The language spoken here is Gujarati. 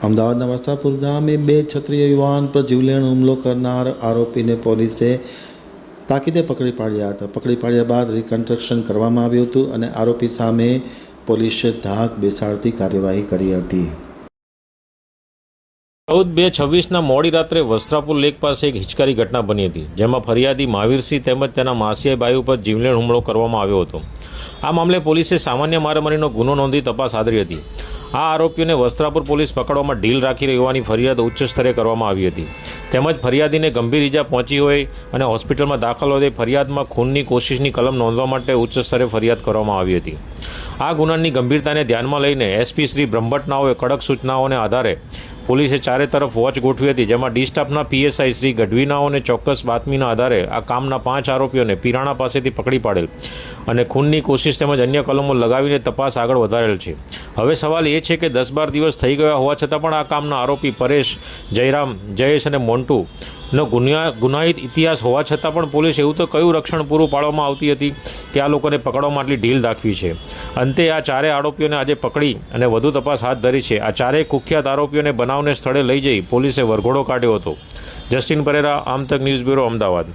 અમદાવાદના વસ્ત્રાપુર ગામે બે ક્ષત્રિય યુવાન પર જીવલેણ હુમલો કરનાર આરોપીને પોલીસે તાકીદે પકડી પાડ્યા હતા. પકડી પાડ્યા બાદ રિકન્સ્ટ્રક્શન કરવામાં આવ્યું હતું અને આરોપી સામે પોલીસે ધાક બેસાડતી કાર્યવાહી કરી હતી. 14/2/26ના મોડી રાત્રે વસ્ત્રાપુર લેક પાસે એક હિચકારી ઘટના બની હતી, જેમાં ફરિયાદી મહાવીરસિંહ તેમજ તેના માસિયાઈ બાઈ ઉપર જીવલેણ હુમલો કરવામાં આવ્યો હતો. આ મામલે પોલીસે સામાન્ય મારામારીનો ગુનો નોંધી તપાસ આદરી હતી. આ આરોપીઓને વસ્ત્રાપુર પોલીસ પકડવામાં ઢીલ રાખી રહી હોવાની ફરિયાદ ઉચ્ચ સ્તરે કરવામાં આવી હતી. તેમજ ફરિયાદીને ગંભીર ઈજા પહોંચી હોય અને હોસ્પિટલમાં દાખલ હોય તે ફરિયાદમાં ખૂનની કોશિશની કલમ નોંધવા માટે ઉચ્ચ સ્તરે ફરિયાદ કરવામાં આવી હતી. આ ગુનાની ગંભીરતાને ધ્યાનમાં લઈને એસપી શ્રી બ્રહ્મભટ્ટનાઓએ કડક સૂચનાઓને આધારે પોલીસે ચારે તરફ વોચ ગોઠવી હતી, જેમાં ડી સ્ટાફના પીએસઆઈ શ્રી ગઢવીનાઓને ચોક્કસ બાતમીના આધારે આ કામના 5 આરોપીઓને પીરાણા પાસેથી પકડી પાડેલ અને ખૂનની કોશિશ તેમજ અન્ય કલમો લગાવીને તપાસ આગળ વધારેલ છે. હવે સવાલ એ છે કે 10-12 દિવસ થઈ ગયા હોવા છતાં પણ આ કામના આરોપી પરેશ, જયરામ, જયેશ અને મોન્ટુનો ગુનાહિત ઇતિહાસ હોવા છતાં પણ પોલીસ એવું તો કયું રક્ષણ પૂરું પાડવામાં આવતી હતી કે આ લોકોને પકડવામાં આટલી ઢીલ દાખવી છે. અંતે આ ચારે આરોપીઓને આજે પકડી અને વધુ તપાસ હાથ ધરી છે. આ ચારેય કુખ્યાત આરોપીઓને બનાવને સ્થળે લઈ જઈ પોલીસે વરઘોડો કાઢ્યો હતો. જસ્ટિન પરેરા, આમતક ન્યૂઝ બ્યુરો, અમદાવાદ.